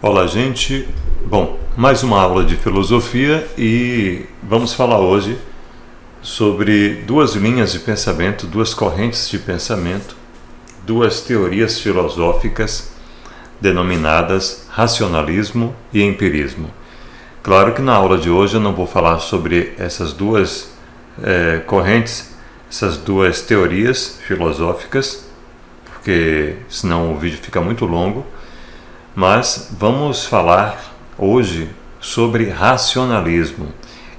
Olá, gente. Bom, mais uma aula de filosofia e vamos falar hoje sobre duas linhas de pensamento, duas correntes de pensamento, duas teorias filosóficas denominadas racionalismo e empirismo. Claro que na aula de hoje eu não vou falar sobre essas duas correntes, essas duas teorias filosóficas, porque senão o vídeo fica muito longo. Mas vamos falar hoje sobre racionalismo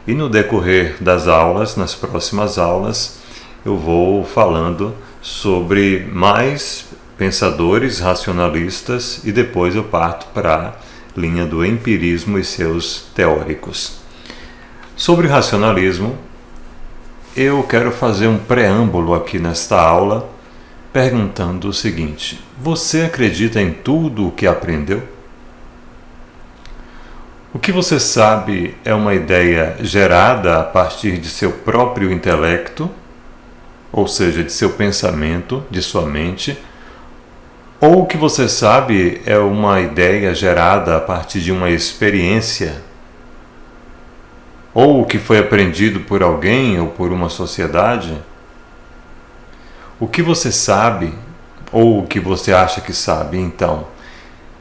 e no decorrer das aulas, nas próximas aulas, eu vou falando sobre mais pensadores racionalistas e depois eu parto para a linha do empirismo e seus teóricos. Sobre racionalismo, eu quero fazer um preâmbulo aqui nesta aula perguntando o seguinte: você acredita em tudo o que aprendeu? O que você sabe é uma ideia gerada a partir de seu próprio intelecto, ou seja, de seu pensamento, de sua mente, ou o que você sabe é uma ideia gerada a partir de uma experiência, ou o que foi aprendido por alguém ou por uma sociedade? O que você sabe, ou o que você acha que sabe, então,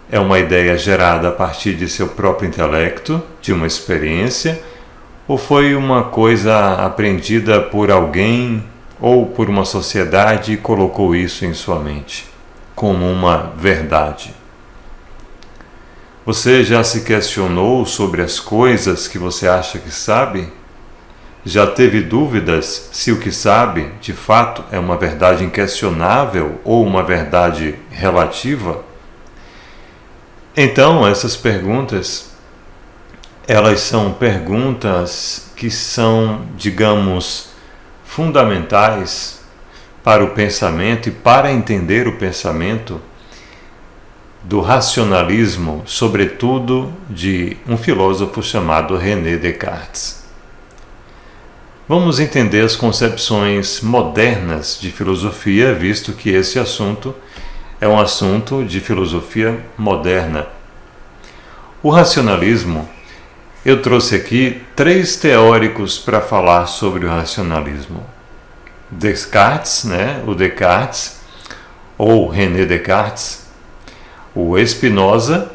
é uma ideia gerada a partir de seu próprio intelecto, de uma experiência, ou foi uma coisa aprendida por alguém ou por uma sociedade e colocou isso em sua mente, como uma verdade? Você já se questionou sobre as coisas que você acha que sabe? Já teve dúvidas se o que sabe, de fato, é uma verdade inquestionável ou uma verdade relativa? Então, essas perguntas, elas são perguntas que são, digamos, fundamentais para o pensamento e para entender o pensamento do racionalismo, sobretudo de um filósofo chamado René Descartes. Vamos entender as concepções modernas de filosofia, visto que esse assunto é um assunto de filosofia moderna. O racionalismo, eu trouxe aqui 3 teóricos para falar sobre o racionalismo. Descartes, o Descartes, ou René Descartes, o Spinoza,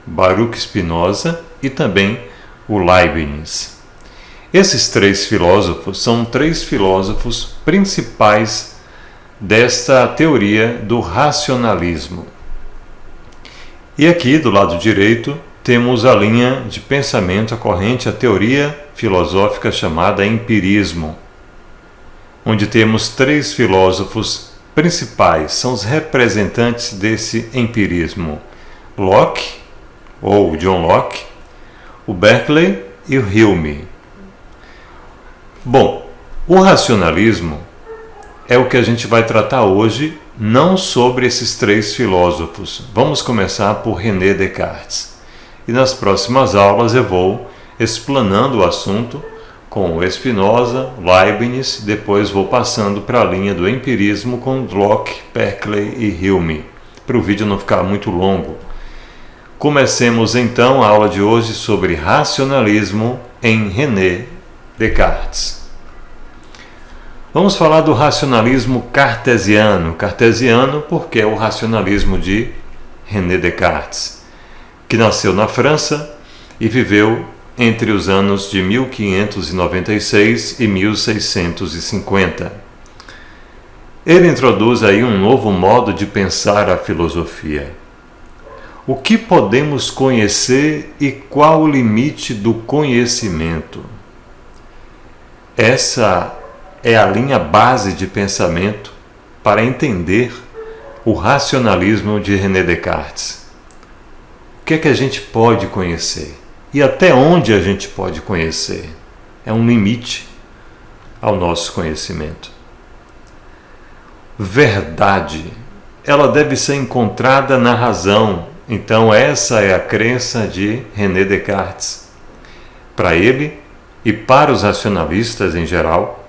Baruch Spinoza e também o Leibniz. Esses 3 filósofos são 3 filósofos principais desta teoria do racionalismo. E aqui, do lado direito, temos a linha de pensamento, a corrente, a teoria filosófica chamada empirismo, onde temos 3 filósofos principais, são os representantes desse empirismo: Locke, ou John Locke, o Berkeley e o Hume. Bom, o racionalismo é o que a gente vai tratar hoje, não sobre esses 3 filósofos. Vamos começar por René Descartes. E nas próximas aulas eu vou explanando o assunto com o Spinoza, Leibniz, depois vou passando para a linha do empirismo com Locke, Berkeley e Hume, para o vídeo não ficar muito longo. Comecemos então a aula de hoje sobre racionalismo em René Descartes. Vamos falar do racionalismo cartesiano. Cartesiano porque é o racionalismo de René Descartes, que nasceu na França e viveu entre os anos de 1596 e 1650. Ele introduz aí um novo modo de pensar a filosofia. O que podemos conhecer e qual o limite do conhecimento? Essa é a linha base de pensamento para entender o racionalismo de René Descartes. O que é que a gente pode conhecer? E até onde a gente pode conhecer? É um limite ao nosso conhecimento. Verdade, ela deve ser encontrada na razão. Então essa é a crença de René Descartes. Para ele e para os racionalistas em geral,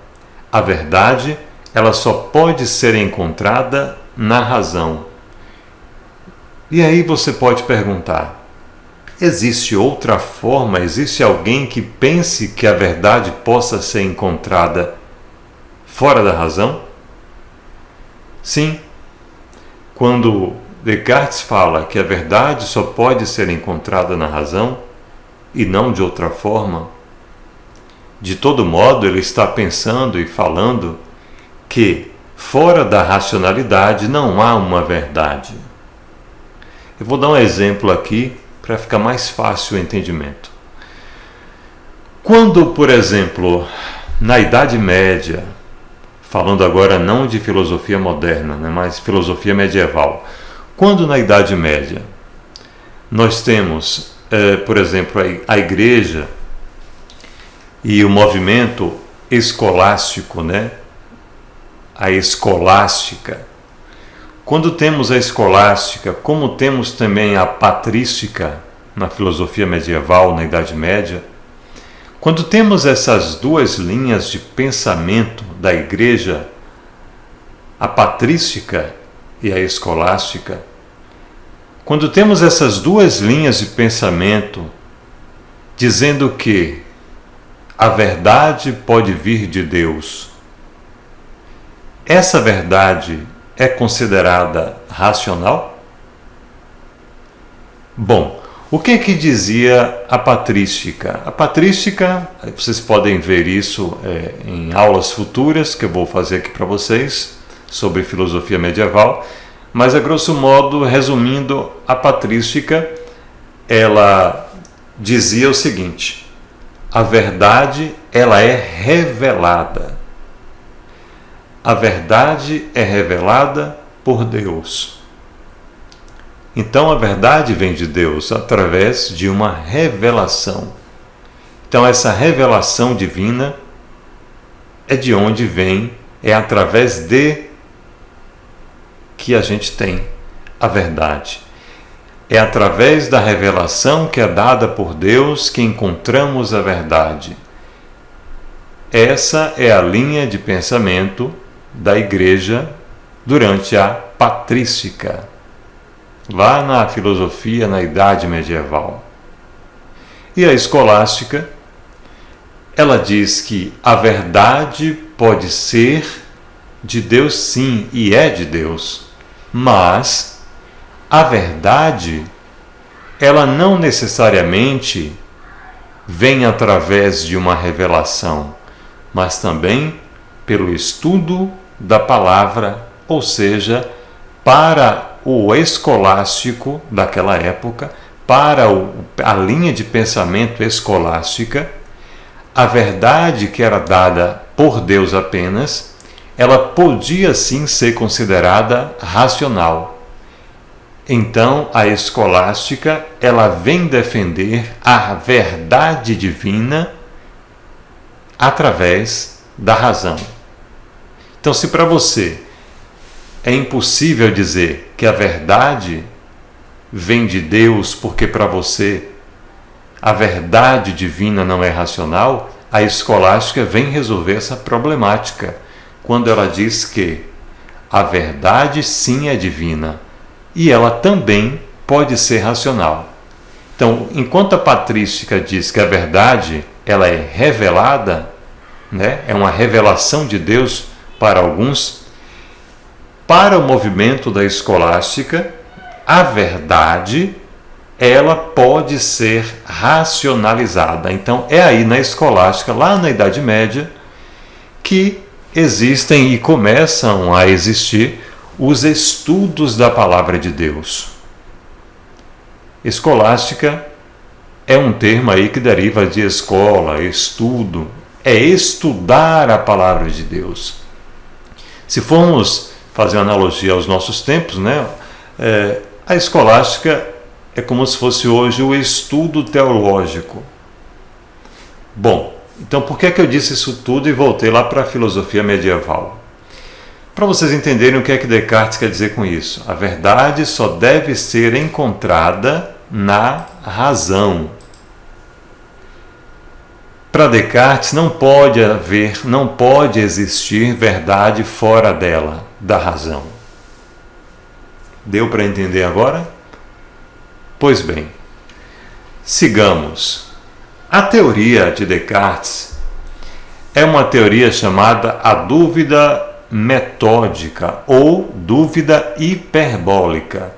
a verdade ela só pode ser encontrada na razão. E aí você pode perguntar: existe outra forma? Existe alguém que pense que a verdade possa ser encontrada fora da razão? Sim. Quando Descartes fala que a verdade só pode ser encontrada na razão e não de outra forma, de todo modo ele está pensando e falando que fora da racionalidade não há uma verdade. Eu vou dar um exemplo aqui para ficar mais fácil o entendimento. Quando, por exemplo, na Idade Média, falando agora não de filosofia moderna, né, mas filosofia medieval, quando na Idade Média nós temos, por exemplo, a Igreja e o movimento escolástico, né, a escolástica, quando temos a escolástica, como temos também a patrística na filosofia medieval, na Idade Média, quando temos essas duas linhas de pensamento da Igreja, a patrística e a escolástica, quando temos essas duas linhas de pensamento dizendo que a verdade pode vir de Deus, essa verdade é considerada racional? Bom, o que dizia a patrística? A patrística, vocês podem ver isso em aulas futuras que eu vou fazer aqui para vocês sobre filosofia medieval, mas a grosso modo, resumindo, a patrística, ela dizia o seguinte: a verdade, ela é revelada. A verdade é revelada por Deus. Então a verdade vem de Deus através de uma revelação. Então essa revelação divina é de onde vem, é através de que a gente tem a verdade. É através da revelação que é dada por Deus que encontramos a verdade. Essa é a linha de pensamento da Igreja durante a patrística, lá na filosofia na Idade Medieval. E a escolástica, ela diz que a verdade pode ser de Deus, sim, e é de Deus, mas a verdade, ela não necessariamente vem através de uma revelação, mas também pelo estudo da palavra, ou seja, para o escolástico daquela época, para a linha de pensamento escolástica, a verdade que era dada por Deus apenas, ela podia sim ser considerada racional. Então, a escolástica, ela vem defender a verdade divina através da razão. Então, se para você é impossível dizer que a verdade vem de Deus porque para você a verdade divina não é racional, a escolástica vem resolver essa problemática quando ela diz que a verdade sim é divina e ela também pode ser racional. Então, enquanto a patrística diz que a verdade ela é revelada, né, é uma revelação de Deus para alguns, para o movimento da escolástica, a verdade ela pode ser racionalizada. Então é aí na escolástica, lá na Idade Média, que existem e começam a existir os estudos da palavra de Deus. Escolástica é um termo aí que deriva de escola, estudo, é estudar a palavra de Deus. Se formos fazer uma analogia aos nossos tempos, né, a escolástica é como se fosse hoje o estudo teológico. Bom, então por que eu disse isso tudo e voltei lá para a filosofia medieval? Para vocês entenderem o que Descartes quer dizer com isso. A verdade só deve ser encontrada na razão. Para Descartes não pode existir verdade fora dela, da razão. Deu para entender agora? Pois bem, Sigamos. A teoria de Descartes é uma teoria chamada a dúvida metódica ou dúvida hiperbólica.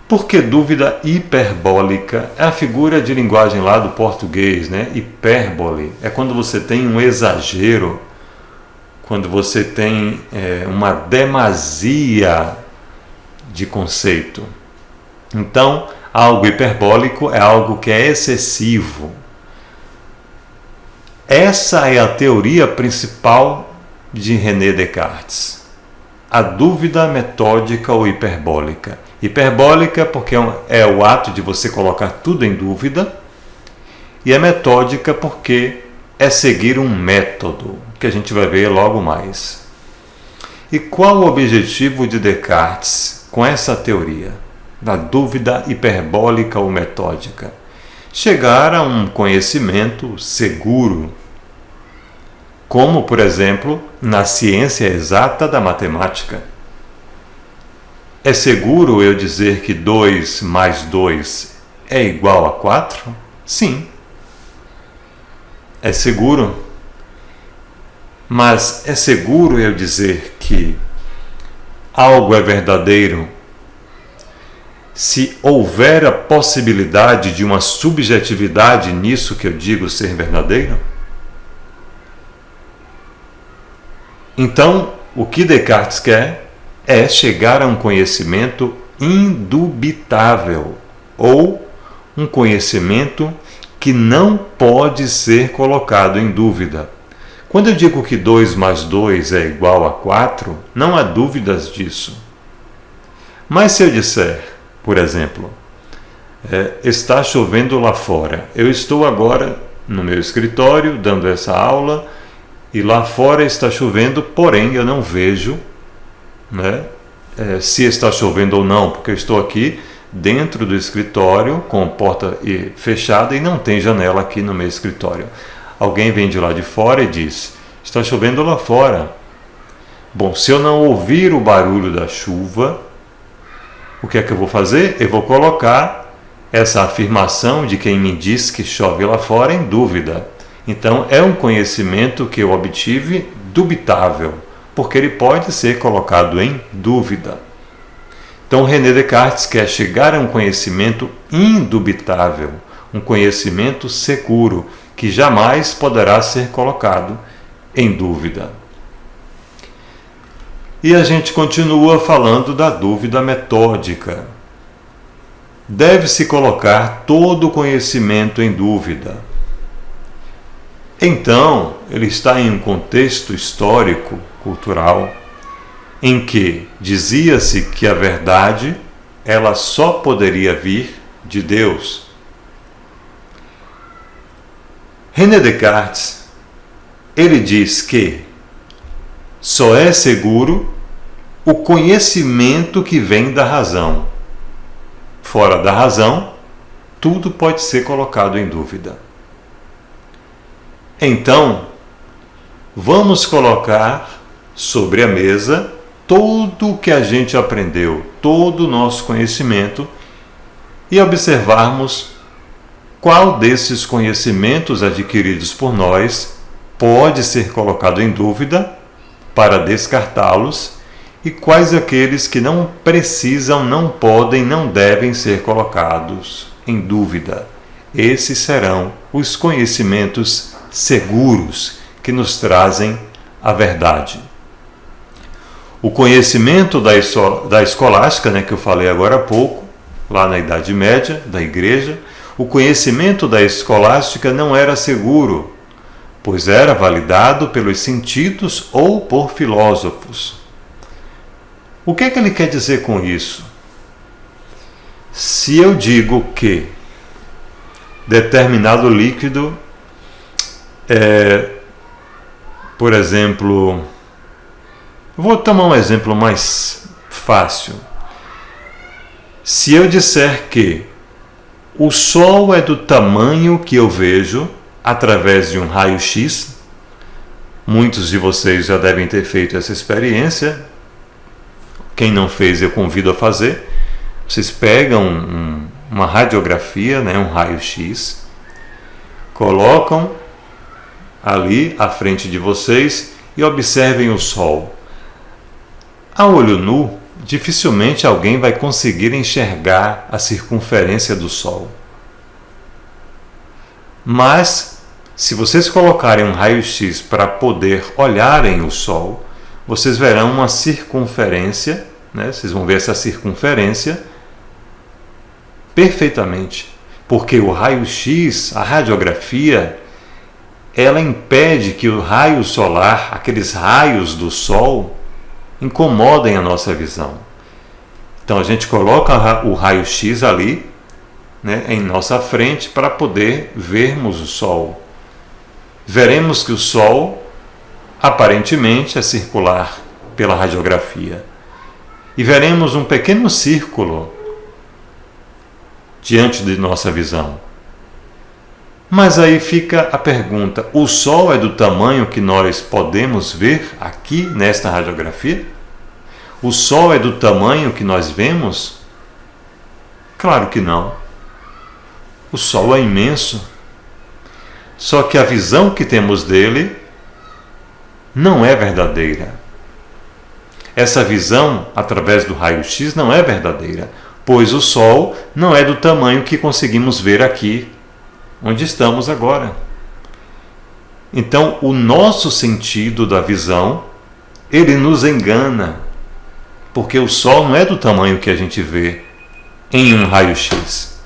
Por que dúvida hiperbólica? É a figura de linguagem lá do português, né? Hipérbole é quando você tem um exagero, quando você tem uma demasia de conceito. Então, algo hiperbólico é algo que é excessivo. Essa é a teoria principal de René Descartes. A dúvida metódica ou hiperbólica. Hiperbólica porque é o ato de você colocar tudo em dúvida, e é metódica porque é seguir um método, que a gente vai ver logo mais. E qual o objetivo de Descartes com essa teoria da dúvida hiperbólica ou metódica? Chegar a um conhecimento seguro, como, por exemplo, na ciência exata da matemática. É seguro eu dizer que 2 mais 2 é igual a 4? Sim. É seguro. Mas é seguro eu dizer que algo é verdadeiro se houver a possibilidade de uma subjetividade nisso que eu digo ser verdadeiro? Então, o que Descartes quer é chegar a um conhecimento indubitável, ou um conhecimento que não pode ser colocado em dúvida. Quando eu digo que 2 mais 2 é igual a 4, não há dúvidas disso. Mas se eu disser, por exemplo, está chovendo lá fora, eu estou agora no meu escritório dando essa aula e lá fora está chovendo, porém eu não vejo, né, se está chovendo ou não, porque eu estou aqui dentro do escritório com a porta fechada e não tem janela aqui no meu escritório. Alguém vem de lá de fora e diz: está chovendo lá fora. Bom, se eu não ouvir o barulho da chuva, o que é que eu vou fazer? Eu vou colocar essa afirmação de quem me diz que chove lá fora em dúvida. Então, é um conhecimento que eu obtive dubitável, porque ele pode ser colocado em dúvida. Então, René Descartes quer chegar a um conhecimento indubitável, um conhecimento seguro, que jamais poderá ser colocado em dúvida. E a gente continua falando da dúvida metódica. Deve-se colocar todo o conhecimento em dúvida. Então, ele está em um contexto histórico, cultural, em que dizia-se que a verdade ela só poderia vir de Deus. René Descartes, ele diz que só é seguro o conhecimento que vem da razão. Fora da razão, tudo pode ser colocado em dúvida. Então, vamos colocar sobre a mesa tudo o que a gente aprendeu, todo o nosso conhecimento, e observarmos qual desses conhecimentos adquiridos por nós pode ser colocado em dúvida para descartá-los, e quais aqueles que não precisam, não podem, não devem ser colocados em dúvida. Esses serão os conhecimentos seguros que nos trazem a verdade. O conhecimento da escolástica, né, que eu falei agora há pouco, lá na Idade Média, da Igreja, o conhecimento da escolástica não era seguro, pois era validado pelos sentidos ou por filósofos. O que é que ele quer dizer com isso? Se eu digo que determinado líquido por exemplo, vou tomar um exemplo mais fácil. Se eu disser que o Sol é do tamanho que eu vejo através de um raio-x, muitos de vocês já devem ter feito essa experiência. Quem não fez, eu convido a fazer. Vocês pegam uma radiografia, né, um raio-x, colocam ali à frente de vocês e observem o Sol. A olho nu, dificilmente alguém vai conseguir enxergar a circunferência do Sol. Mas, se vocês colocarem um raio-x para poder olharem o Sol, vocês verão uma circunferência, né? Vocês vão ver essa circunferência perfeitamente, porque o raio-x, a radiografia, ela impede que o raio solar, aqueles raios do Sol, incomodem a nossa visão. Então a gente coloca o raio-x ali, né, em nossa frente para poder vermos o Sol. Veremos que o Sol aparentemente é circular pela radiografia. E veremos um pequeno círculo diante de nossa visão. Mas aí fica a pergunta: o Sol é do tamanho que nós podemos ver aqui nesta radiografia? O Sol é do tamanho que nós vemos? Claro que não. O Sol é imenso. Só que a visão que temos dele não é verdadeira. Essa visão, através do raio-x, não é verdadeira, pois o Sol não é do tamanho que conseguimos ver aqui, onde estamos agora. Então, o nosso sentido da visão, ele nos engana, porque o Sol não é do tamanho que a gente vê em um raio-x.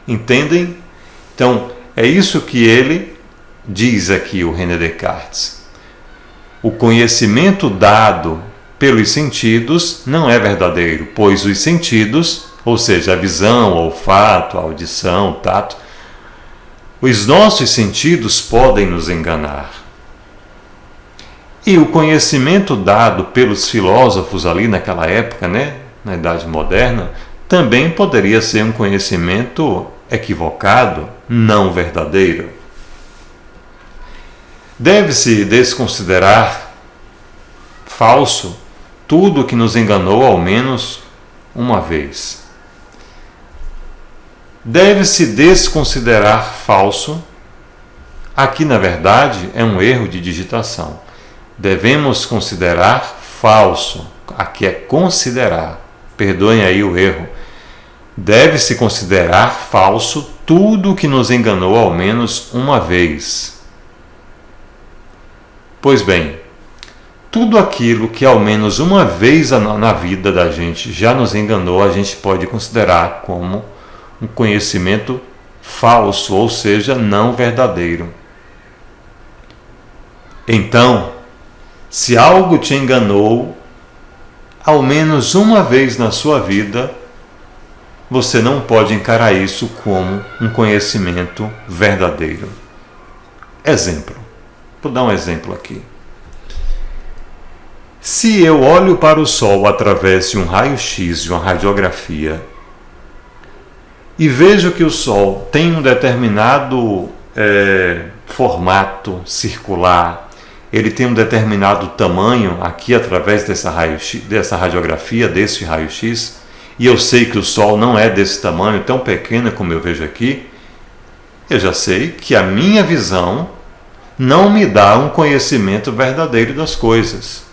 Entendem? Então, é isso que ele diz aqui, o René Descartes. O conhecimento dado pelos sentidos não é verdadeiro, pois os sentidos, ou seja, a visão, o olfato, a audição, o tato, os nossos sentidos podem nos enganar. E o conhecimento dado pelos filósofos ali naquela época, né, na Idade Moderna, também poderia ser um conhecimento equivocado, não verdadeiro. Deve-se desconsiderar falso tudo que nos enganou ao menos uma vez. Deve-se desconsiderar falso. Aqui, na verdade, é um erro de digitação. Devemos considerar falso. Aqui é considerar. Perdoem aí o erro. Deve-se considerar falso tudo que nos enganou ao menos uma vez. Pois bem, tudo aquilo que ao menos uma vez na vida da gente já nos enganou, a gente pode considerar como um conhecimento falso, ou seja, não verdadeiro. Então, se algo te enganou ao menos uma vez na sua vida, você não pode encarar isso como um conhecimento verdadeiro. Exemplo. Vou dar um exemplo aqui. Se eu olho para o Sol através de um raio-x, de uma radiografia, e vejo que o Sol tem um determinado formato circular, ele tem um determinado tamanho aqui através dessa radiografia, desse raio-x, e eu sei que o Sol não é desse tamanho, tão pequeno como eu vejo aqui, eu já sei que a minha visão não me dá um conhecimento verdadeiro das coisas.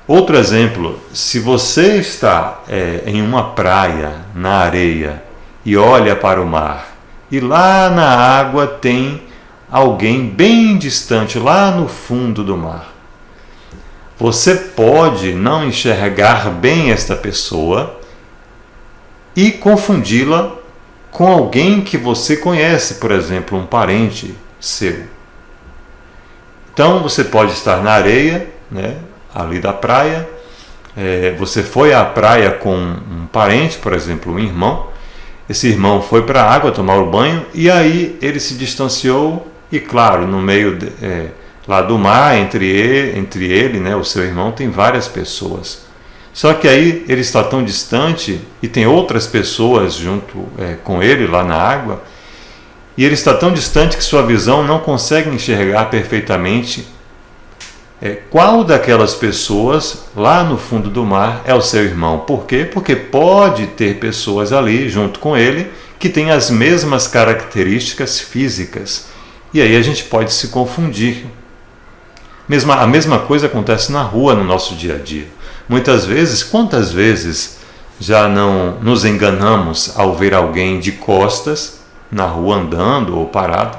Outro exemplo, se você está em uma praia, na areia, e olha para o mar, e lá na água tem alguém bem distante, lá no fundo do mar, você pode não enxergar bem esta pessoa e confundi-la com alguém que você conhece, por exemplo, um parente seu. Então você pode estar na areia, né, ali da praia, você foi à praia com um parente, por exemplo, um irmão. Esse irmão foi para a água tomar o banho e aí ele se distanciou e, claro, no meio lá do mar, entre ele, né, o seu irmão, tem várias pessoas. Só que aí ele está tão distante e tem outras pessoas junto com ele lá na água, e ele está tão distante que sua visão não consegue enxergar perfeitamente qual daquelas pessoas lá no fundo do mar é o seu irmão. Por quê? Porque pode ter pessoas ali junto com ele que têm as mesmas características físicas. E aí a gente pode se confundir. A mesma coisa acontece na rua, no nosso dia a dia. Muitas vezes, quantas vezes já não nos enganamos ao ver alguém de costas na rua andando ou parado?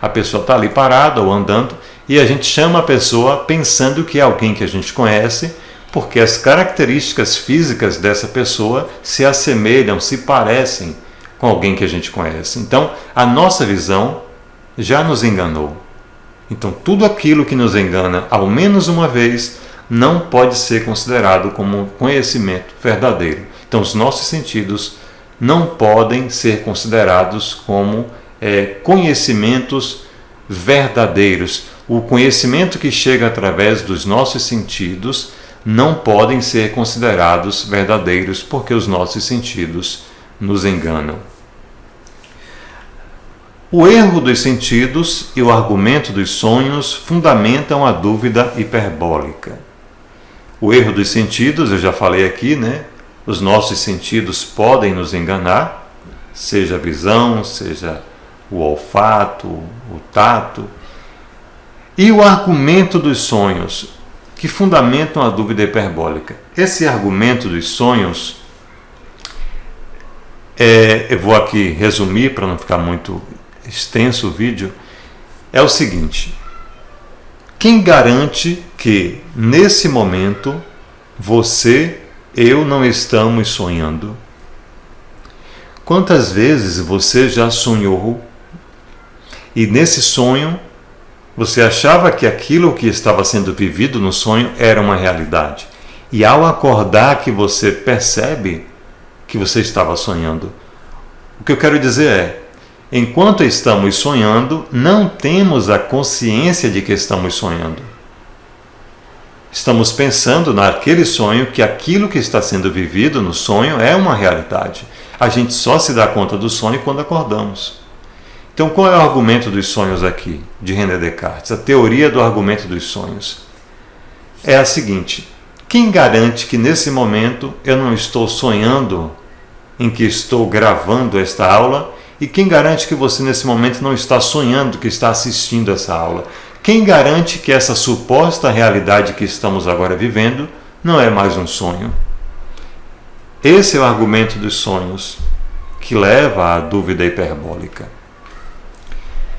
A pessoa está ali parada ou andando e a gente chama a pessoa pensando que é alguém que a gente conhece, porque as características físicas dessa pessoa se assemelham, se parecem com alguém que a gente conhece. Então, a nossa visão já nos enganou. Então, tudo aquilo que nos engana ao menos uma vez não pode ser considerado como conhecimento verdadeiro. Então, os nossos sentidos não podem ser considerados como conhecimentos verdadeiros. O conhecimento que chega através dos nossos sentidos não podem ser considerados verdadeiros porque os nossos sentidos nos enganam. O erro dos sentidos e o argumento dos sonhos fundamentam a dúvida hiperbólica. O erro dos sentidos, eu já falei aqui, né? Os nossos sentidos podem nos enganar, seja a visão, seja o olfato, o tato. E o argumento dos sonhos, que fundamentam a dúvida hiperbólica. Esse argumento dos sonhos, eu vou aqui resumir para não ficar muito extenso o vídeo, é o seguinte: quem garante que nesse momento eu não estamos sonhando? Quantas vezes você já sonhou e nesse sonho você achava que aquilo que estava sendo vivido no sonho era uma realidade, e ao acordar que você percebe que você estava sonhando? O que eu quero dizer é, enquanto estamos sonhando, não temos a consciência de que estamos sonhando. Estamos pensando naquele sonho que aquilo que está sendo vivido no sonho é uma realidade. A gente só se dá conta do sonho quando acordamos. Então, qual é o argumento dos sonhos aqui, de René Descartes? A teoria do argumento dos sonhos é a seguinte: quem garante que nesse momento eu não estou sonhando em que estou gravando esta aula? E quem garante que você nesse momento não está sonhando que está assistindo essa aula? Quem garante que essa suposta realidade que estamos agora vivendo não é mais um sonho? Esse é o argumento dos sonhos que leva à dúvida hiperbólica.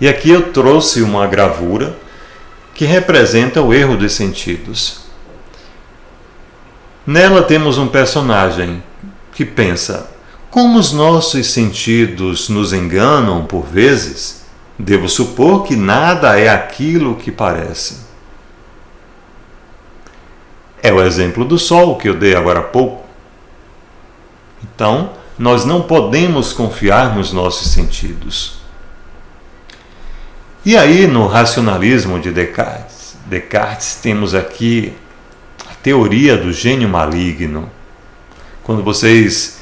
E aqui eu trouxe uma gravura que representa o erro dos sentidos. Nela temos um personagem que pensa: como os nossos sentidos nos enganam por vezes, devo supor que nada é aquilo que parece. É o exemplo do sol que eu dei agora há pouco. Então, nós não podemos confiar nos nossos sentidos. E aí, no racionalismo de Descartes, temos aqui a teoria do gênio maligno. Quando vocês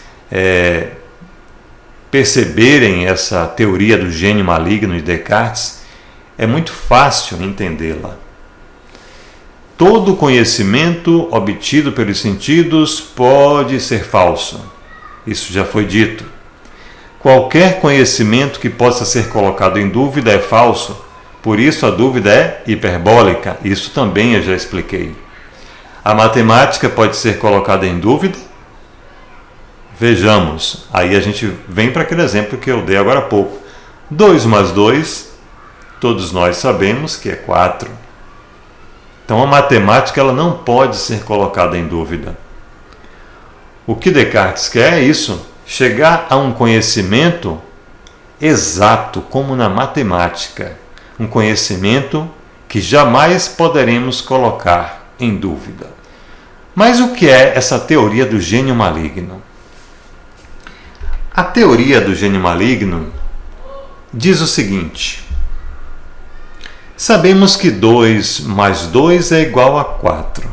perceberem essa teoria do gênio maligno de Descartes, é muito fácil entendê-la. Todo conhecimento obtido pelos sentidos pode ser falso. Isso já foi dito. Qualquer conhecimento que possa ser colocado em dúvida é falso, por isso a dúvida é hiperbólica. Isso também eu já expliquei. A matemática pode ser colocada em dúvida? Vejamos, aí a gente vem para aquele exemplo que eu dei agora há pouco. 2 mais 2, todos nós sabemos que é 4. Então a matemática ela não pode ser colocada em dúvida. O que Descartes quer é isso: chegar a um conhecimento exato, como na matemática. Um conhecimento que jamais poderemos colocar em dúvida. Mas o que é essa teoria do gênio maligno? A teoria do gênio maligno diz o seguinte: sabemos que 2 mais 2 é igual a 4.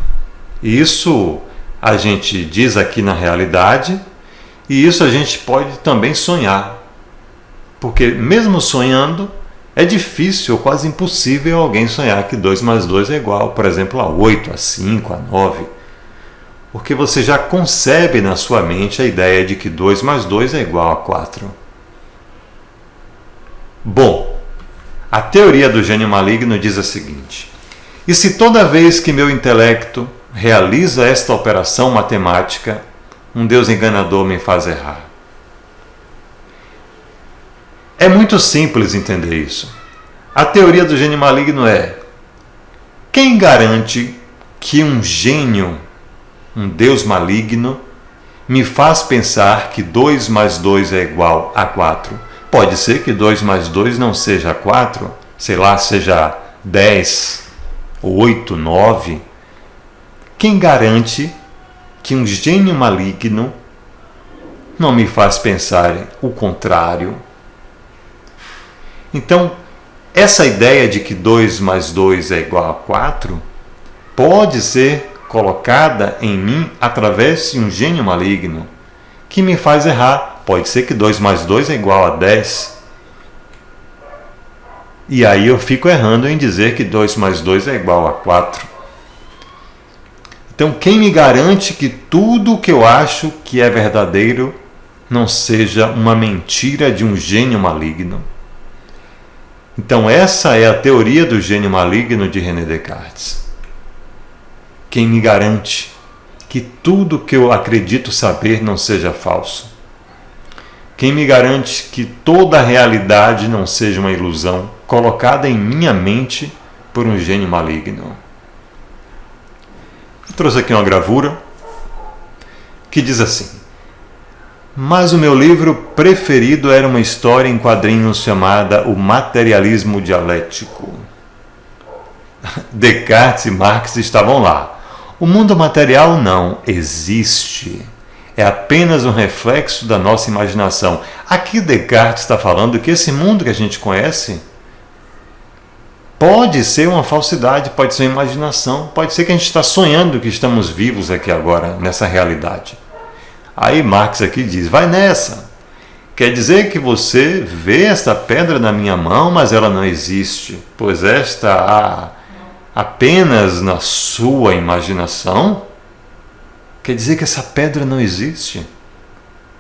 Isso a gente diz aqui na realidade, e isso a gente pode também sonhar. Porque mesmo sonhando, É difícil ou quase impossível alguém sonhar que 2 mais 2 é igual, por exemplo, a 8, a 5, a 9. Porque você já concebe na sua mente a ideia de que 2 mais 2 é igual a 4. Bom, a teoria do gênio maligno diz a seguinte: e se toda vez que meu intelecto realiza esta operação matemática, um Deus enganador me faz errar? É muito simples entender isso. A teoria do gênio maligno é: quem garante que um gênio, um Deus maligno, me faz pensar que 2 mais 2 é igual a 4? Pode ser que 2 mais 2 não seja 4, sei lá, seja 10, 8, 9. Quem garante que um gênio maligno não me faz pensar o contrário? Então, essa ideia de que 2 mais 2 é igual a 4 pode ser colocada em mim através de um gênio maligno que me faz errar. Pode ser que 2 mais 2 é igual a 10. E aí eu fico errando em dizer que 2 mais 2 é igual a 4. Então, quem me garante que tudo o que eu acho que é verdadeiro não seja uma mentira de um gênio maligno? Então, essa é a teoria do gênio maligno de René Descartes. Quem me garante que tudo que eu acredito saber não seja falso? Quem me garante que toda a realidade não seja uma ilusão colocada em minha mente por um gênio maligno? Eu trouxe aqui uma gravura que diz assim: mas o meu livro preferido era uma história em quadrinhos chamada O Materialismo Dialético. Descartes e Marx estavam lá. O mundo material não existe. É apenas um reflexo da nossa imaginação. Aqui Descartes está falando que esse mundo que a gente conhece pode ser uma falsidade, pode ser uma imaginação, pode ser que a gente está sonhando que estamos vivos aqui agora, nessa realidade. Aí Marx aqui diz: vai nessa. Quer dizer que você vê esta pedra na minha mão, mas ela não existe, pois esta há apenas na sua imaginação? Quer dizer que essa pedra não existe?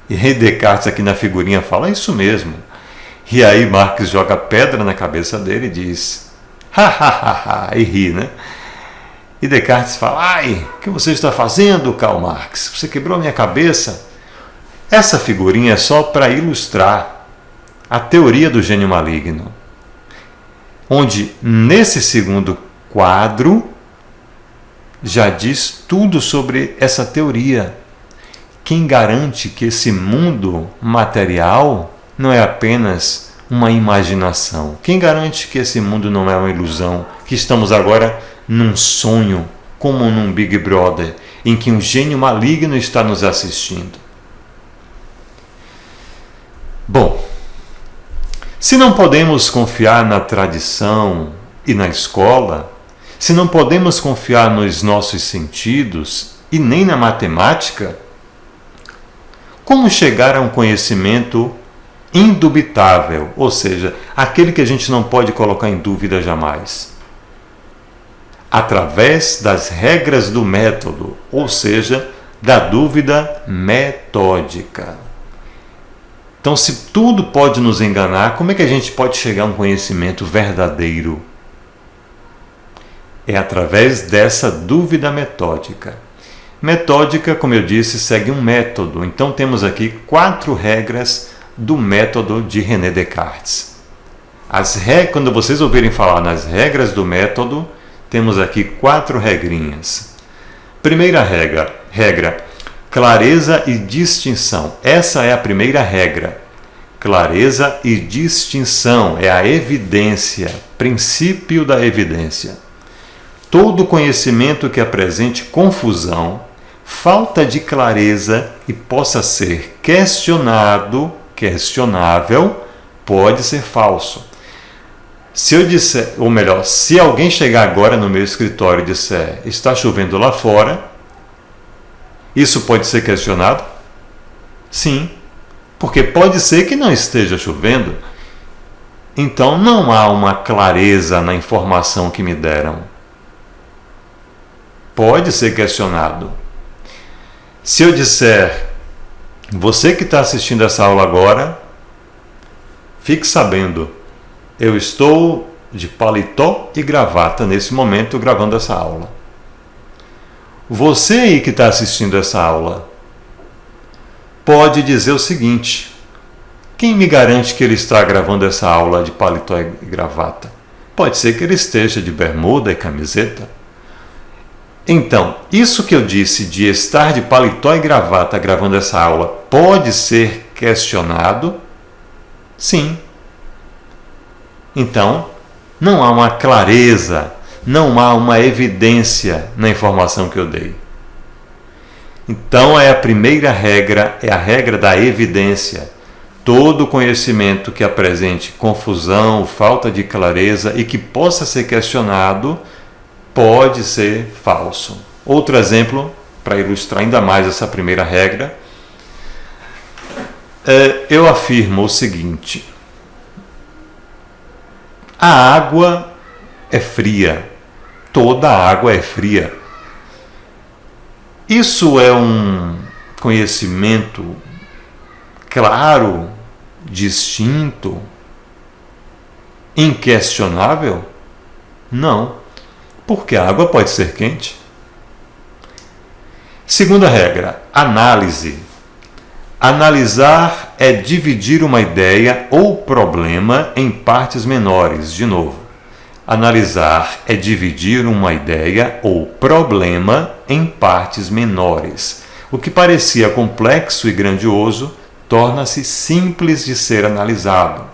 E Descartes aqui na figurinha fala: isso mesmo. E aí Marx joga a pedra na cabeça dele e diz: ha, ha, ha, ha, e ri, né? E Descartes fala: ai, o que você está fazendo, Karl Marx? Você quebrou a minha cabeça. Essa figurinha é só para ilustrar a teoria do gênio maligno, onde nesse segundo quadro já diz tudo sobre essa teoria. Quem garante que esse mundo material não é apenas uma imaginação? Quem garante que esse mundo não é uma ilusão? Que estamos agora num sonho, como num Big Brother, em que um gênio maligno está nos assistindo? Bom, se não podemos confiar na tradição e na escola, se não podemos confiar nos nossos sentidos e nem na matemática, como chegar a um conhecimento indubitável, ou seja, aquele que a gente não pode colocar em dúvida jamais? Através das regras do método, ou seja, da dúvida metódica. Então, se tudo pode nos enganar, como é que a gente pode chegar a um conhecimento verdadeiro? É através dessa dúvida metódica. Metódica, como eu disse, segue um método. Então, temos aqui 4 regras do método de René Descartes. Quando vocês ouvirem falar nas regras do método, temos aqui 4 regrinhas. Primeira regra: clareza e distinção. Essa é a primeira regra. Clareza e distinção é a evidência, princípio da evidência. Todo conhecimento que apresente confusão, falta de clareza e possa ser questionável, pode ser falso. Se eu disser, ou melhor, se alguém chegar agora no meu escritório e disser: está chovendo lá fora, isso pode ser questionado? Sim, porque pode ser que não esteja chovendo. Então não há uma clareza na informação que me deram. Pode ser questionado. Se eu disser, você que está assistindo essa aula agora, fique sabendo, eu estou de paletó e gravata nesse momento gravando essa aula. Você aí que está assistindo essa aula pode dizer o seguinte: quem me garante que ele está gravando essa aula de paletó e gravata? Pode ser que ele esteja de bermuda e camiseta. Então, isso que eu disse de estar de paletó e gravata gravando essa aula pode ser questionado? Sim. Então, não há uma clareza, não há uma evidência na informação que eu dei. Então, é a primeira regra, é a regra da evidência. Todo conhecimento que apresente confusão, falta de clareza e que possa ser questionado pode ser falso. Outro exemplo, para ilustrar ainda mais essa primeira regra, eu afirmo o seguinte: a água é fria, toda água é fria. Isso é um conhecimento claro, distinto, inquestionável? Não, porque a água pode ser quente. Segunda regra, análise. Analisar é dividir uma ideia ou problema em partes menores. De novo, analisar é dividir uma ideia ou problema em partes menores. O que parecia complexo e grandioso torna-se simples de ser analisado.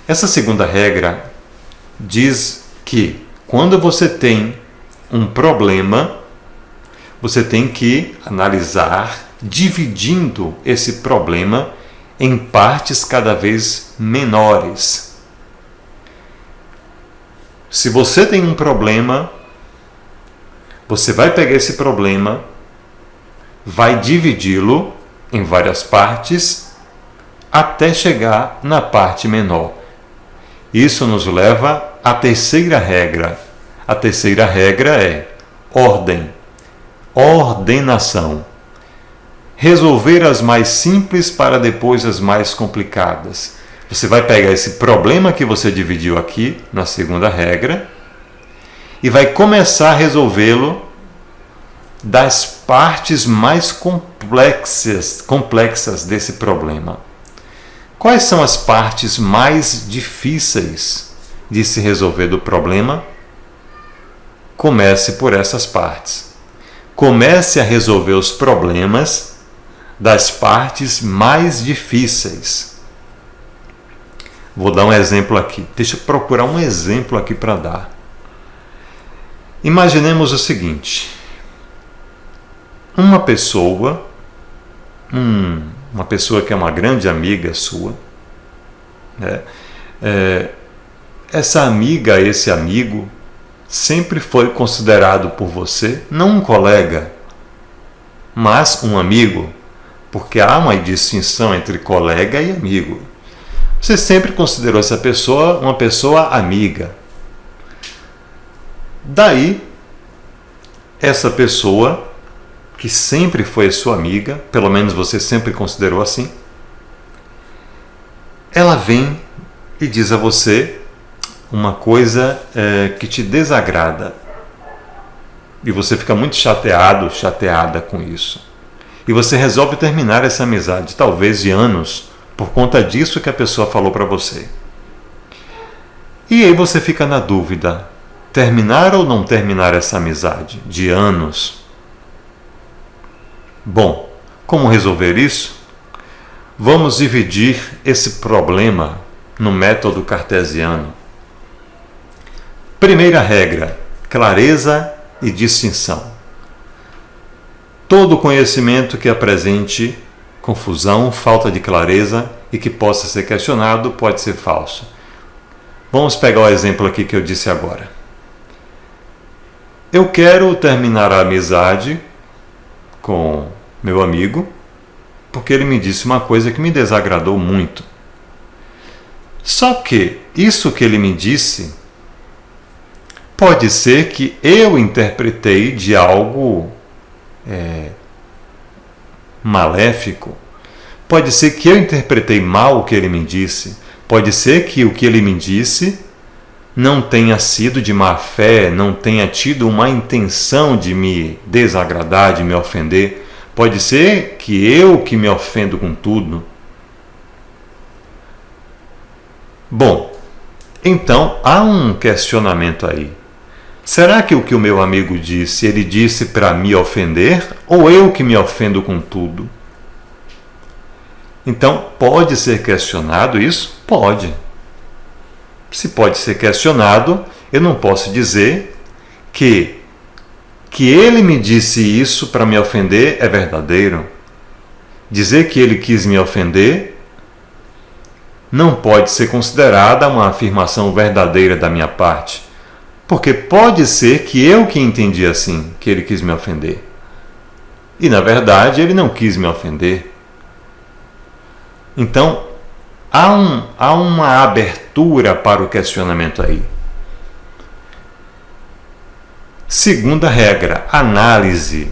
Essa segunda regra diz que quando você tem um problema, você tem que analisar dividindo esse problema em partes cada vez menores. Se você tem um problema, você vai pegar esse problema, vai dividi-lo em várias partes até chegar na parte menor. Isso nos leva à terceira regra. A terceira regra é ordem, ordenação. Resolver as mais simples para depois as mais complicadas. Você vai pegar esse problema que você dividiu aqui na segunda regra e vai começar a resolvê-lo das partes mais complexas desse problema. Quais são as partes mais difíceis de se resolver do problema? Comece por essas partes. Comece a resolver os problemas das partes mais difíceis. Vou dar um exemplo aqui. Deixa eu procurar um exemplo aqui para dar. Imaginemos o seguinte: uma pessoa que é uma grande amiga sua, né? Essa amiga, esse amigo, sempre foi considerado por você, não um colega, mas um amigo, porque há uma distinção entre colega e amigo. Você sempre considerou essa pessoa uma pessoa amiga. Daí, essa pessoa, que sempre foi sua amiga, pelo menos você sempre considerou assim, ela vem e diz a você uma coisa que te desagrada. E você fica muito chateado, chateada com isso. E você resolve terminar essa amizade, talvez de anos, por conta disso que a pessoa falou para você. E aí você fica na dúvida, terminar ou não terminar essa amizade de anos? Bom, como resolver isso? Vamos dividir esse problema no método cartesiano. Primeira regra, clareza e distinção. Todo conhecimento que apresente confusão, falta de clareza e que possa ser questionado pode ser falso. Vamos pegar o exemplo aqui que eu disse agora. Eu quero terminar a amizade com meu amigo porque ele me disse uma coisa que me desagradou muito. Só que isso que ele me disse pode ser que eu interpretei de algo maléfico. Pode ser que eu interpretei mal o que ele me disse. Pode ser que o que ele me disse não tenha sido de má fé, não tenha tido uma intenção de me desagradar, de me ofender. Pode ser que eu que me ofendo com tudo. Bom, então há um questionamento aí. Será que o que o meu amigo disse, ele disse para me ofender ou eu que me ofendo com tudo? Então, pode ser questionado isso? Pode. Se pode ser questionado, eu não posso dizer que ele me disse isso para me ofender é verdadeiro. Dizer que ele quis me ofender não pode ser considerada uma afirmação verdadeira da minha parte, porque pode ser que eu que entendi assim, que ele quis me ofender. E, na verdade, ele não quis me ofender. Então, há uma abertura para o questionamento aí. Segunda regra, análise.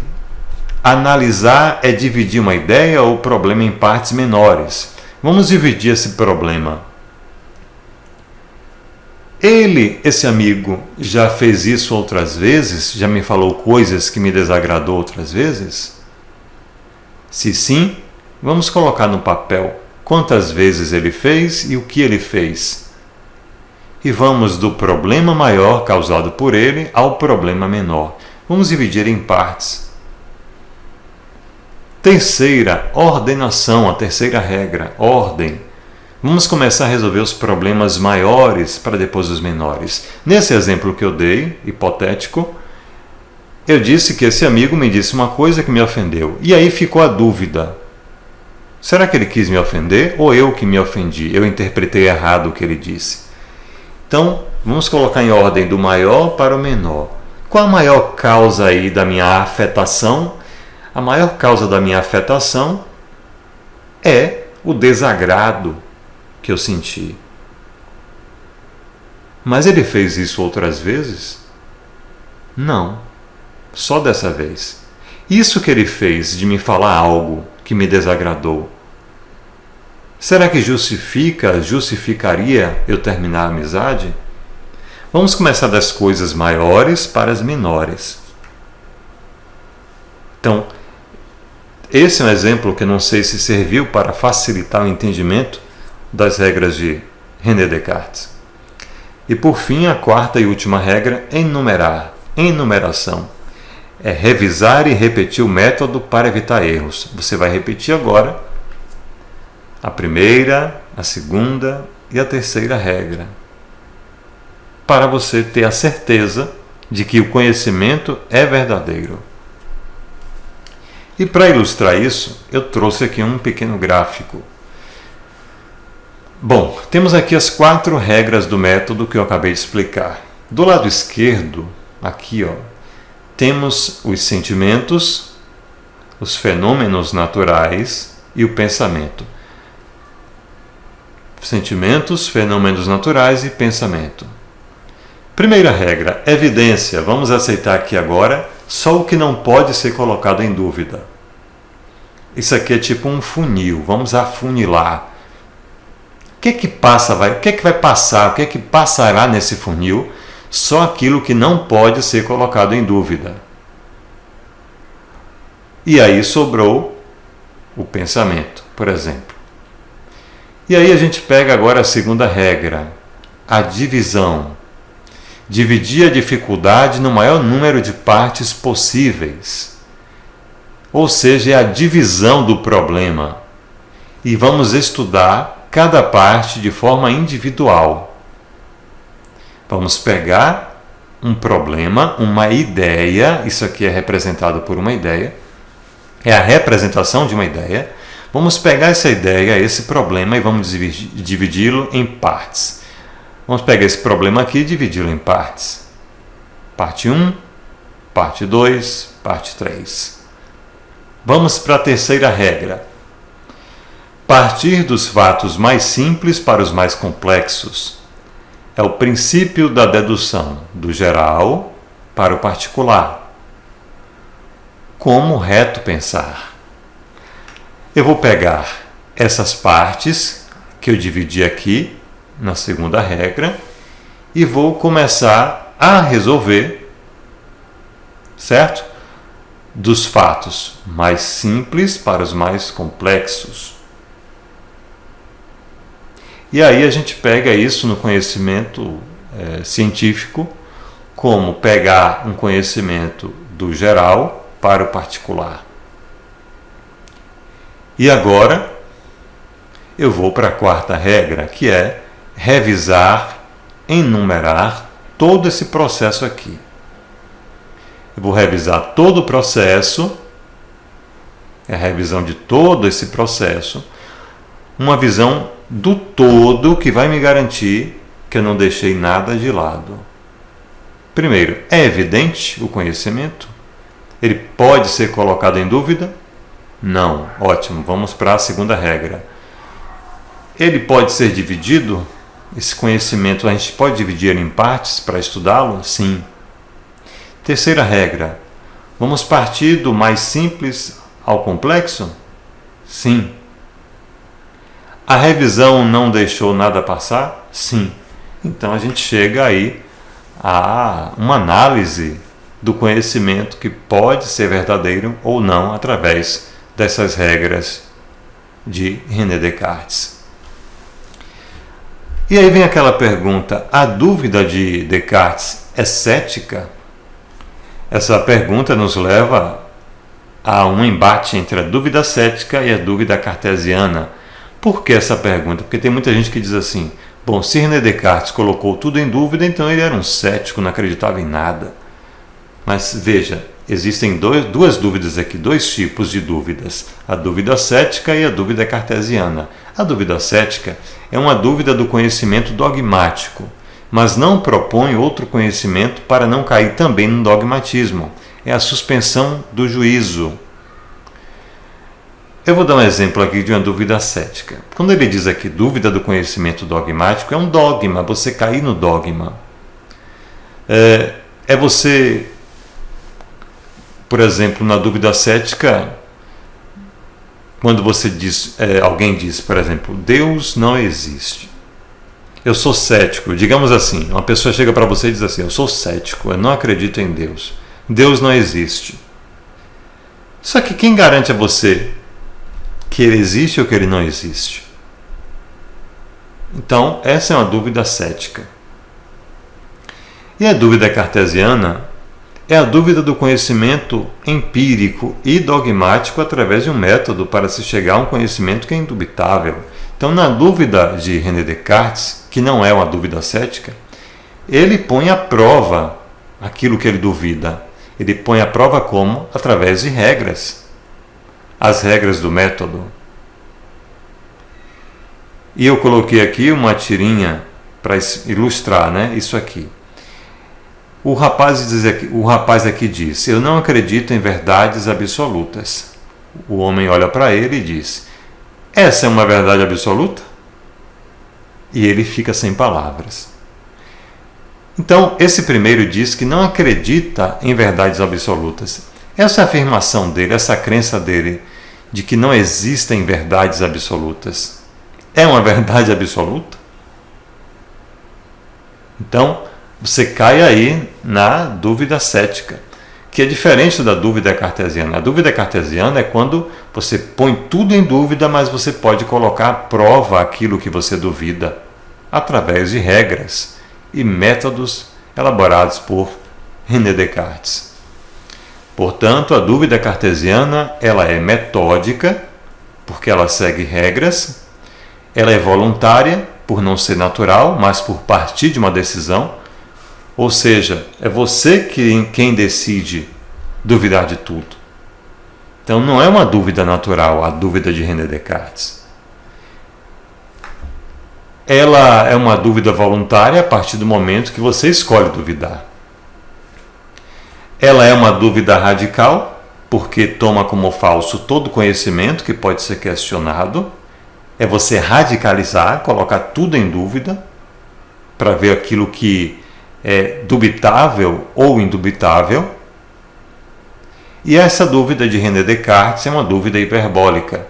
Analisar é dividir uma ideia ou problema em partes menores. Vamos dividir esse problema. Esse amigo, já fez isso outras vezes? Já me falou coisas que me desagradou outras vezes? Se sim, vamos colocar no papel quantas vezes ele fez e o que ele fez. E vamos do problema maior causado por ele ao problema menor. Vamos dividir em partes. Terceira, ordenação, a terceira regra, ordem. Vamos começar a resolver os problemas maiores para depois os menores. Nesse exemplo que eu dei, hipotético, eu disse que esse amigo me disse uma coisa que me ofendeu. E aí ficou a dúvida. Será que ele quis me ofender ou eu que me ofendi? Eu interpretei errado o que ele disse. Então, vamos colocar em ordem do maior para o menor. Qual a maior causa aí da minha afetação? A maior causa da minha afetação é o desagrado que eu senti. Mas ele fez isso outras vezes? Não, só dessa vez. Isso que ele fez de me falar algo que me desagradou, será que justificaria eu terminar a amizade? Vamos começar das coisas maiores para as menores. Então, esse é um exemplo que não sei se serviu para facilitar o entendimento das regras de René Descartes. E por fim, a quarta e última regra, enumerar. Enumeração. É revisar e repetir o método para evitar erros. Você vai repetir agora a primeira, a segunda e a terceira regra, para você ter a certeza de que o conhecimento é verdadeiro. E para ilustrar isso, eu trouxe aqui um pequeno gráfico. Bom, temos aqui as 4 regras do método que eu acabei de explicar. Do lado esquerdo, aqui, temos os sentimentos, os fenômenos naturais e o pensamento. Sentimentos, fenômenos naturais e pensamento. Primeira regra, evidência. Vamos aceitar aqui agora só o que não pode ser colocado em dúvida. Isso aqui é tipo um funil. Vamos afunilar. O que vai passar? O que passará nesse funil? Só aquilo que não pode ser colocado em dúvida. E aí sobrou o pensamento, por exemplo. E aí a gente pega agora a segunda regra, a divisão. Dividir a dificuldade no maior número de partes possíveis. Ou seja, é a divisão do problema. E vamos estudar cada parte de forma individual. Vamos pegar um problema, uma ideia, isso aqui é representado por uma ideia, é a representação de uma ideia. Vamos pegar essa ideia, esse problema, e vamos dividi-lo em partes. Vamos pegar esse problema aqui e dividi-lo em partes. Parte 1, parte 2, parte 3. Vamos para a terceira regra. Partir dos fatos mais simples para os mais complexos é o princípio da dedução do geral para o particular. Como reto pensar? Eu vou pegar essas partes que eu dividi aqui na segunda regra e vou começar a resolver, certo? Dos fatos mais simples para os mais complexos. E aí a gente pega isso no conhecimento científico, como pegar um conhecimento do geral para o particular. E agora eu vou para a quarta regra, que é revisar, enumerar todo esse processo aqui. Eu vou revisar todo o processo, a revisão de todo esse processo, uma visão do todo que vai me garantir que eu não deixei nada de lado. Primeiro, é evidente o conhecimento? Ele pode ser colocado em dúvida? Não. Ótimo, vamos para a segunda regra. Ele pode ser dividido? Esse conhecimento a gente pode dividir em partes para estudá-lo? Sim. Terceira regra. Vamos partir do mais simples ao complexo? Sim. A revisão não deixou nada passar? Sim. Então a gente chega aí a uma análise do conhecimento que pode ser verdadeiro ou não através dessas regras de René Descartes. E aí vem aquela pergunta: a dúvida de Descartes é cética? Essa pergunta nos leva a um embate entre a dúvida cética e a dúvida cartesiana. Por que essa pergunta? Porque tem muita gente que diz assim: bom, se René Descartes colocou tudo em dúvida, então ele era um cético, não acreditava em nada. Mas veja, existem duas dúvidas aqui, dois tipos de dúvidas: a dúvida cética e a dúvida cartesiana. A dúvida cética é uma dúvida do conhecimento dogmático, mas não propõe outro conhecimento para não cair também no dogmatismo. É a suspensão do juízo. Eu vou dar um exemplo aqui de uma dúvida cética. Quando ele diz aqui dúvida do conhecimento dogmático, é um dogma, você cair no dogma. É você, por exemplo, na dúvida cética, quando você diz, alguém diz, por exemplo, Deus não existe. Eu sou cético, digamos assim, uma pessoa chega para você e diz assim: eu sou cético, eu não acredito em Deus. Deus não existe. Só que quem garante a você que ele existe ou que ele não existe? Então, essa é uma dúvida cética. E a dúvida cartesiana é a dúvida do conhecimento empírico e dogmático através de um método para se chegar a um conhecimento que é indubitável. Então, na dúvida de René Descartes, que não é uma dúvida cética, ele põe à prova aquilo que ele duvida. Ele põe à prova como? Através de regras. As regras do método. E eu coloquei aqui uma tirinha para ilustrar, né, isso aqui. O rapaz aqui diz: eu não acredito em verdades absolutas. O homem olha para ele e diz: essa é uma verdade absoluta? E ele fica sem palavras. Então, esse primeiro diz que não acredita em verdades absolutas. Essa afirmação dele, essa crença dele de que não existem verdades absolutas, é uma verdade absoluta? Então, você cai aí na dúvida cética, que é diferente da dúvida cartesiana. A dúvida cartesiana é quando você põe tudo em dúvida, mas você pode colocar à prova aquilo que você duvida, através de regras e métodos elaborados por René Descartes. Portanto, a dúvida cartesiana ela é metódica, porque ela segue regras, ela é voluntária, por não ser natural, mas por partir de uma decisão, ou seja, é você quem decide duvidar de tudo. Então não é uma dúvida natural, a dúvida de René Descartes. Ela é uma dúvida voluntária a partir do momento que você escolhe duvidar. Ela é uma dúvida radical, porque toma como falso todo conhecimento que pode ser questionado. é você radicalizar, colocar tudo em dúvida, para ver aquilo que é dubitável ou indubitável. E essa dúvida de René Descartes é uma dúvida hiperbólica.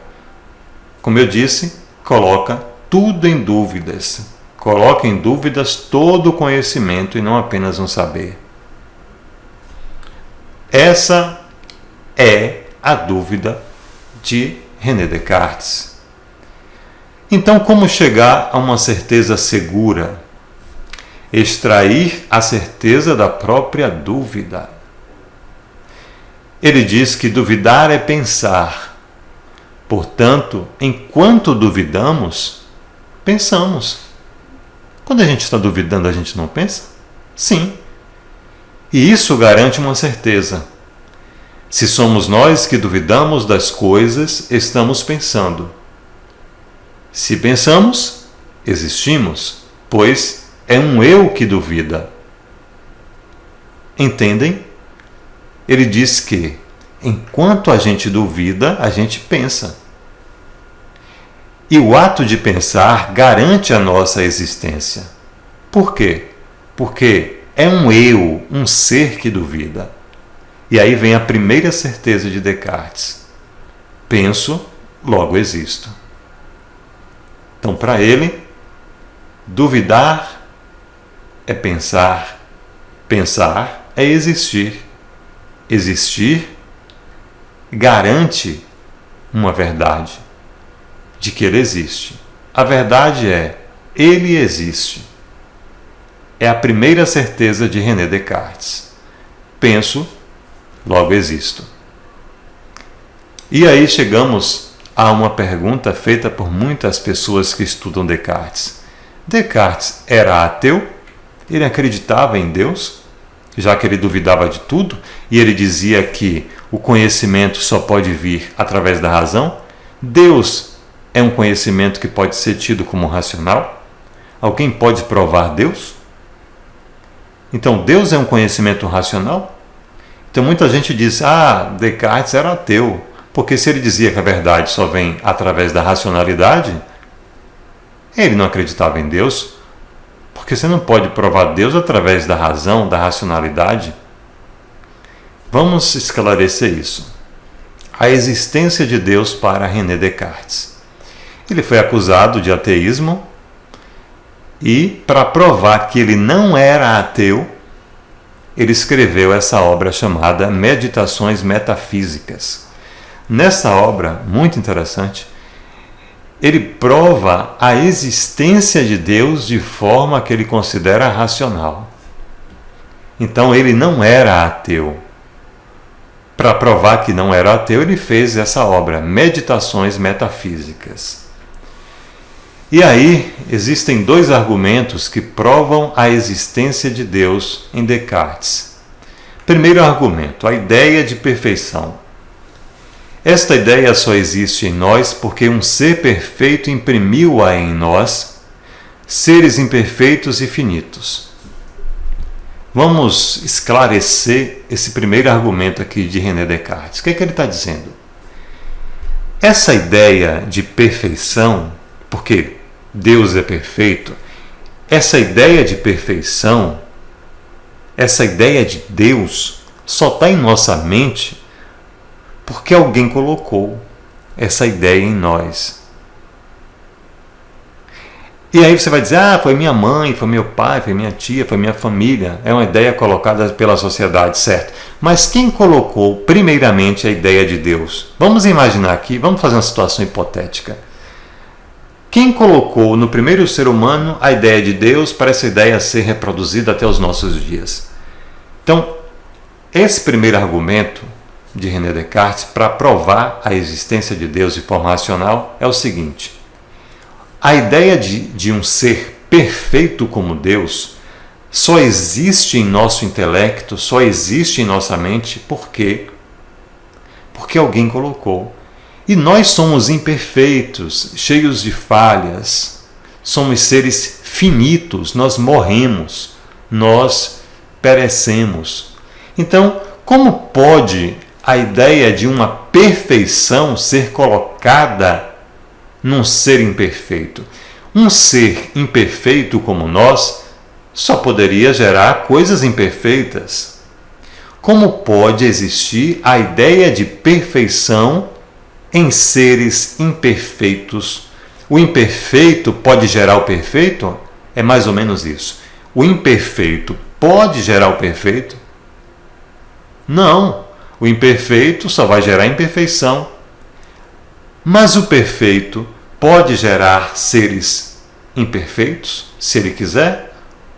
Como eu disse, coloca tudo em dúvidas. Coloca em dúvidas todo o conhecimento e não apenas um saber. Essa é a dúvida de René Descartes. Então, como chegar a uma certeza segura? Extrair a certeza da própria dúvida. Ele diz que duvidar é pensar. Portanto, enquanto duvidamos, pensamos. Quando a gente está duvidando, a gente não pensa? Sim. E isso garante uma certeza. Se somos nós que duvidamos das coisas, estamos pensando. Se pensamos, existimos, pois é um eu que duvida. Entendem? Ele diz que, enquanto a gente duvida, a gente pensa. E o ato de pensar garante a nossa existência. Por quê? Porque é um eu, um ser que duvida. E aí vem a primeira certeza de Descartes. Penso, logo existo. Então, para ele, duvidar é pensar, pensar é existir. Existir garante uma verdade, de que ele existe. A verdade é, ele existe. É a primeira certeza de René Descartes. Penso, logo existo. E aí chegamos a uma pergunta feita por muitas pessoas que estudam Descartes. Descartes era ateu? Ele acreditava em Deus? Já que ele duvidava de tudo, e ele dizia que o conhecimento só pode vir através da razão? Deus é um conhecimento que pode ser tido como racional? Alguém pode provar Deus? Então, Deus é um conhecimento racional? Então, muita gente diz, Descartes era ateu, porque se ele dizia que a verdade só vem através da racionalidade, ele não acreditava em Deus. Porque você não pode provar Deus através da razão, da racionalidade. Vamos esclarecer isso. A existência de Deus para René Descartes. Ele foi acusado de ateísmo e, para provar que ele não era ateu, ele escreveu essa obra chamada Meditações Metafísicas. Nessa obra, muito interessante, ele prova a existência de Deus de forma que ele considera racional. Então ele não era ateu. Para provar que não era ateu, ele fez essa obra, Meditações Metafísicas. E aí existem dois argumentos que provam a existência de Deus em Descartes. Primeiro argumento, a ideia de perfeição. Esta ideia só existe em nós porque um ser perfeito imprimiu-a em nós, seres imperfeitos e finitos. Vamos esclarecer esse primeiro argumento aqui de René Descartes. O que é que ele está dizendo? Essa ideia de perfeição, porque Deus é perfeito, essa ideia de perfeição, essa ideia de Deus, só está em nossa mente porque alguém colocou essa ideia em nós. E aí você vai dizer, foi minha mãe, foi meu pai, foi minha tia, foi minha família. É uma ideia colocada pela sociedade, certo? Mas quem colocou primeiramente a ideia de Deus? Vamos imaginar aqui, vamos fazer uma situação hipotética. Quem colocou no primeiro ser humano a ideia de Deus para essa ideia ser reproduzida até os nossos dias? Então, esse primeiro argumento de René Descartes para provar a existência de Deus de forma racional é o seguinte: a ideia de um ser perfeito como Deus só existe em nosso intelecto, só existe em nossa mente porque alguém colocou. E nós somos imperfeitos, cheios de falhas, somos seres finitos, nós morremos, nós perecemos. Então, como pode a ideia de uma perfeição ser colocada num ser imperfeito. Um ser imperfeito como nós só poderia gerar coisas imperfeitas. Como pode existir a ideia de perfeição em seres imperfeitos? O imperfeito pode gerar o perfeito? É mais ou menos isso. O imperfeito pode gerar o perfeito? Não. O imperfeito só vai gerar imperfeição. Mas o perfeito pode gerar seres imperfeitos, se ele quiser?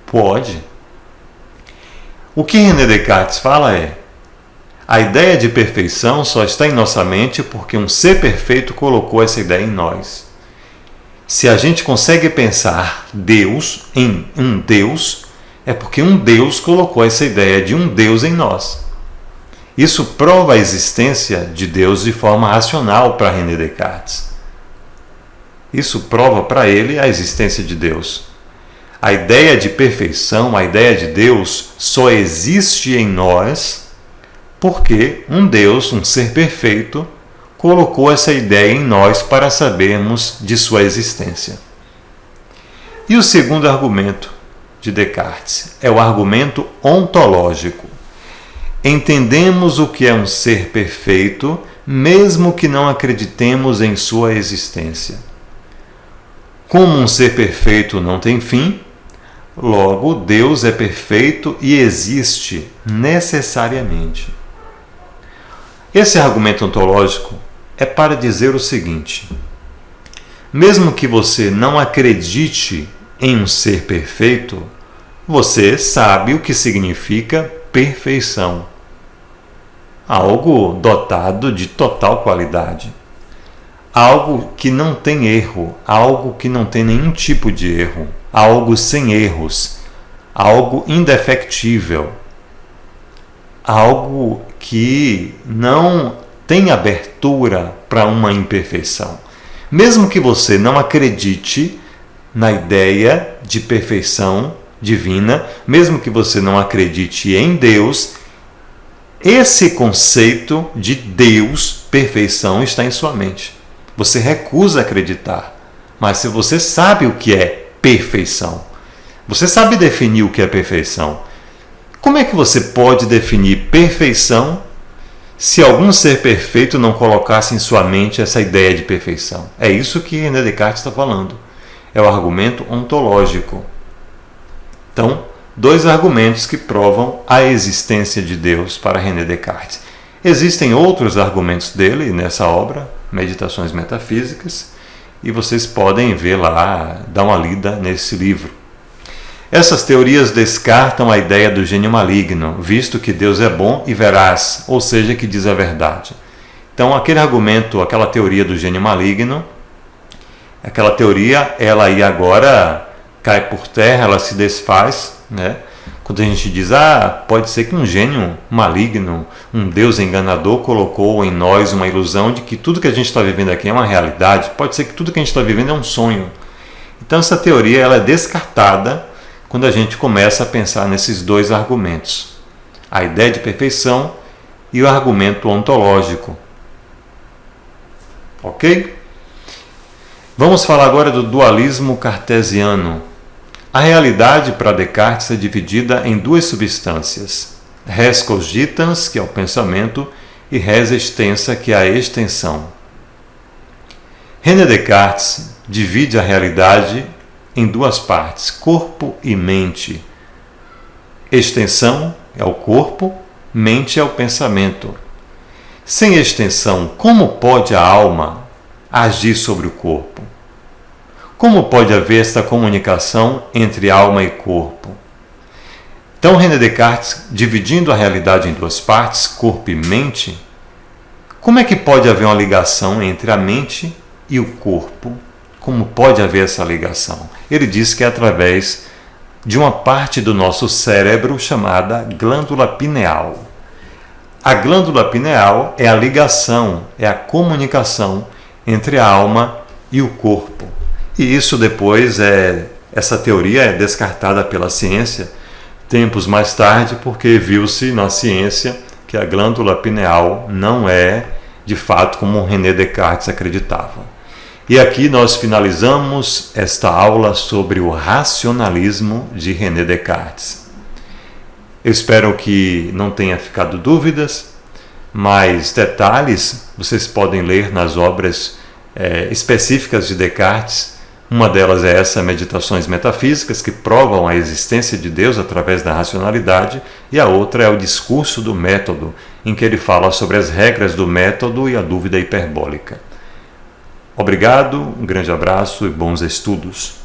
Pode. O que René Descartes fala é: a ideia de perfeição só está em nossa mente porque um ser perfeito colocou essa ideia em nós. Se a gente consegue pensar Deus em um Deus, é porque um Deus colocou essa ideia de um Deus em nós. Isso prova a existência de Deus de forma racional para René Descartes. Isso prova para ele a existência de Deus. A ideia de perfeição, a ideia de Deus, só existe em nós porque um Deus, um ser perfeito, colocou essa ideia em nós para sabermos de sua existência. E o segundo argumento de Descartes é o argumento ontológico. Entendemos o que é um ser perfeito, mesmo que não acreditemos em sua existência. Como um ser perfeito não tem fim, logo Deus é perfeito e existe necessariamente. Esse argumento ontológico é para dizer o seguinte: mesmo que você não acredite em um ser perfeito, você sabe o que significa perfeição. Algo dotado de total qualidade. Algo que não tem erro, algo que não tem nenhum tipo de erro, algo sem erros, algo indefectível, algo que não tem abertura para uma imperfeição. Mesmo que você não acredite na ideia de perfeição divina, mesmo que você não acredite em Deus, esse conceito de Deus, perfeição, está em sua mente. Você recusa acreditar, mas se você sabe o que é perfeição, você sabe definir o que é perfeição, como é que você pode definir perfeição se algum ser perfeito não colocasse em sua mente essa ideia de perfeição? É isso que René Descartes está falando. É o argumento ontológico. Então, dois argumentos que provam a existência de Deus para René Descartes. Existem outros argumentos dele nessa obra, Meditações Metafísicas, e vocês podem ver lá, dar uma lida nesse livro. Essas teorias descartam a ideia do gênio maligno, visto que Deus é bom e veraz, ou seja, que diz a verdade. Então, aquele argumento, aquela teoria do gênio maligno, aquela teoria, ela aí agora cai por terra, ela se desfaz, né? Quando a gente diz, pode ser que um gênio maligno, um Deus enganador colocou em nós uma ilusão de que tudo que a gente está vivendo aqui é uma realidade, pode ser que tudo que a gente está vivendo é um sonho. Então essa teoria ela é descartada quando a gente começa a pensar nesses dois argumentos, a ideia de perfeição e o argumento ontológico. Ok? Vamos falar agora do dualismo cartesiano. A realidade para Descartes é dividida em duas substâncias, res cogitans, que é o pensamento, e res extensa, que é a extensão. René Descartes divide a realidade em duas partes, corpo e mente. Extensão é o corpo, mente é o pensamento. Sem extensão, como pode a alma agir sobre o corpo? Como pode haver esta comunicação entre alma e corpo? Então, René Descartes, dividindo a realidade em duas partes, corpo e mente, como é que pode haver uma ligação entre a mente e o corpo? Como pode haver essa ligação? Ele diz que é através de uma parte do nosso cérebro chamada glândula pineal. A glândula pineal é a ligação, é a comunicação entre a alma e o corpo. E isso depois, essa teoria é descartada pela ciência tempos mais tarde, porque viu-se na ciência que a glândula pineal não é, de fato, como René Descartes acreditava. E aqui nós finalizamos esta aula sobre o racionalismo de René Descartes. Eu espero que não tenha ficado dúvidas. Mais detalhes vocês podem ler nas obras específicas de Descartes. Uma delas é essa, Meditações Metafísicas, que provam a existência de Deus através da racionalidade, e a outra é o Discurso do Método, em que ele fala sobre as regras do método e a dúvida hiperbólica. Obrigado, um grande abraço e bons estudos.